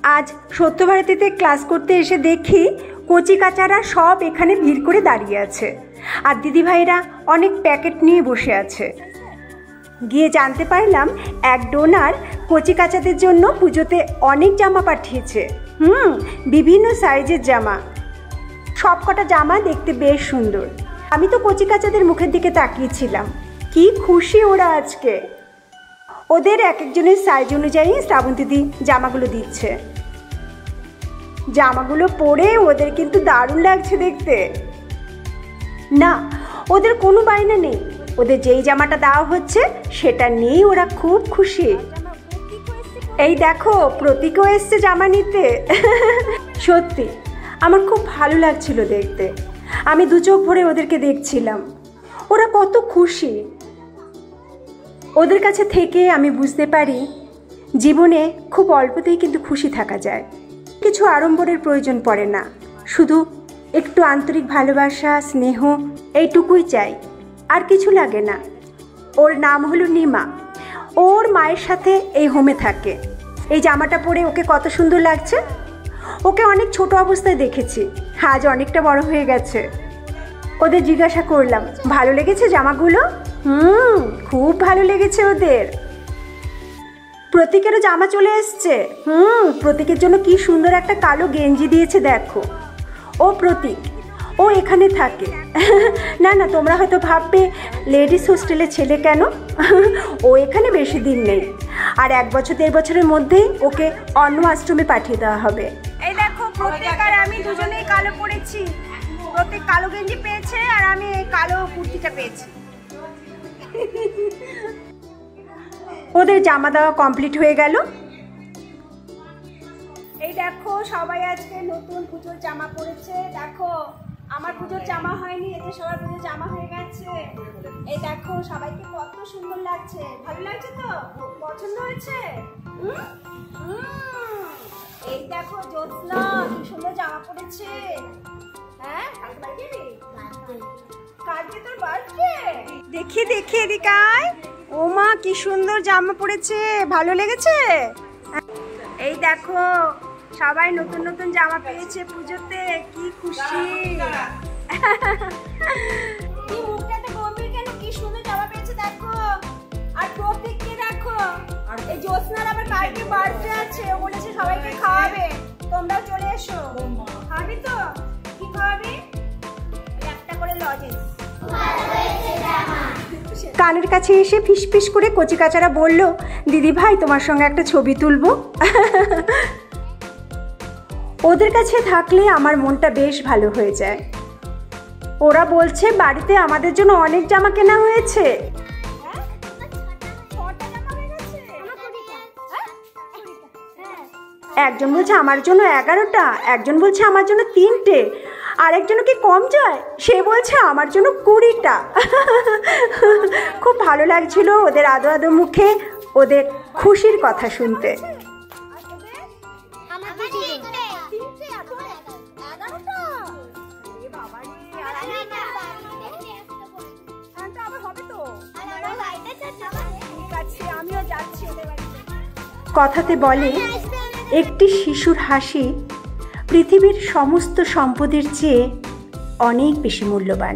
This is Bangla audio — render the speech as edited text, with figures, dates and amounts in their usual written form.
আজ সত্যভারতীতে ক্লাস করতে এসে দেখি কচি কাচারা সব এখানে ভিড় করে দাঁড়িয়ে আছে, আর দিদিভাইরা অনেক প্যাকেট নিয়ে বসে আছে। গিয়ে জানতে পারলাম এক ডোনার কচি কাচাদের জন্য পুজোতে অনেক জামা পাঠিয়েছে। বিভিন্ন সাইজের জামা, সব কটা জামা দেখতে বেশ সুন্দর। আমি তো কচি কাচাদের মুখের দিকে তাকিয়েছিলাম, কি খুশি ওরা আজকে। ওদের এক একজনের সাইজ অনুযায়ী শ্রাবন্তীদি জামাগুলো দিচ্ছে। জামাগুলো পরে ওদের কিন্তু দারুণ লাগছে দেখতে। না, ওদের কোনো বায়না নেই, ওদের যেই জামাটা দেওয়া হচ্ছে সেটা নিয়েই ওরা খুব খুশি। এই দেখো, প্রতীকও এসছে জামা নিতে। সত্যি আমার খুব ভালো লাগছিল দেখতে। আমি দু চোখ ভরে ওদেরকে দেখছিলাম, ওরা কত খুশি। ওদের কাছে থেকে আমি বুঝতে পারি জীবনে খুব অল্পতেই কিন্তু খুশি থাকা যায়। কিছু আড়ম্বরের প্রয়োজন পড়ে না, শুধু একটু আন্তরিক ভালোবাসা, স্নেহ, এইটুকুই চাই, আর কিছু লাগে না। ওর নাম হলো নিমা, ওর মায়ের সাথে এই হোমে থাকে। এই জামাটা পরে ওকে কত সুন্দর লাগছে। ওকে অনেক ছোট অবস্থায় দেখেছি, আজ অনেকটা বড় হয়ে গেছে। ওদের জিজ্ঞাসা করলাম, ভালো লেগেছে জামাগুলো? খুব ভালো লেগেছে ওদের। প্রতীকেরও জামা চলে এসছে। প্রতীকের জন্য কি সুন্দর একটা কালো গেঞ্জি দিয়েছে দেখো। ও প্রতীক, ও এখানে থাকে। না না, তোমরা হয়তো ভাববে লেডিস হোস্টেলে ছেলে কেন। ও এখানে বেশি দিন নেই, আর 1 বছর 1.5 বছরের মধ্যেই ওকে অন্য আশ্রমে পাঠিয়ে দেওয়া হবে। এই দেখো, প্রতীক আর আমি দুজনেই কালো পরেছি। প্রতীক কালো গেঞ্জি পেয়েছে আর আমি এই কালো কুর্তিটা পেয়েছি। ওদের জামা দেওয়া কমপ্লিট হয়ে গেল। এই দেখো, সবাই আজকে নতুন পুজোর জামা পরেছে। দেখো, আমার পুজোর জামা হয়নি, এতে সবার পুজোর জামা হয়ে গেছে। এই দেখো, সবাইকে কত সুন্দর লাগছে। ভালো লাগছে তো? পছন্দ হয়েছে? এই দেখো জ্যোৎস্না কি সুন্দর জামা পরেছে। হ্যাঁ, কালকে তোর বার্থডে। দেখি দেখি এদিকে আয়। ও মা, কি সুন্দর জামা পরেছে, ভালো লেগেছে? এই দেখো, সবাই নতুন নতুন জামা পেয়েছে পুজোতে, কি খুশি। কি মুখটাতে গম্ভীর কেন? কি সুন্দর জামা পেয়েছে দেখো। আর প্রত্যেককে দেখো, এই জ্যোৎস্নার আবার কালকে বার্থডে আছে, ও বলেছে সবাইকে খাওয়াবে। তোমরাও চলে এসো। খাবি তো? কি খাওয়াবি? একটা করে লজেন্স। কানের কাছে এসে ফিসফিস করে কচি কাচারা বলল, দিদি ভাই তোমার সঙ্গে একটা ছবি তুলবো। ওদের কাছে থাকলে আমার মনটা বেশ ভালো হয়ে যায়। ওরা বলছে বাড়িতে আমাদের জন্য অনেক জামা কেনা হয়েছে। একজন বলছে আমার জন্য 11টা, একজন বলছে আমার জন্য 3টে, আর একজন কি কম যায়, সে বলছে আমার জন্য 20টা। খুব ভালো লাগছিল ওদের আদো আদো মুখে ওদের খুশির কথা শুনতে। কথাতে বলে, একটি শিশুর হাসি পৃথিবীর সমস্ত সম্পদের চেয়ে অনেক বেশি মূল্যবান।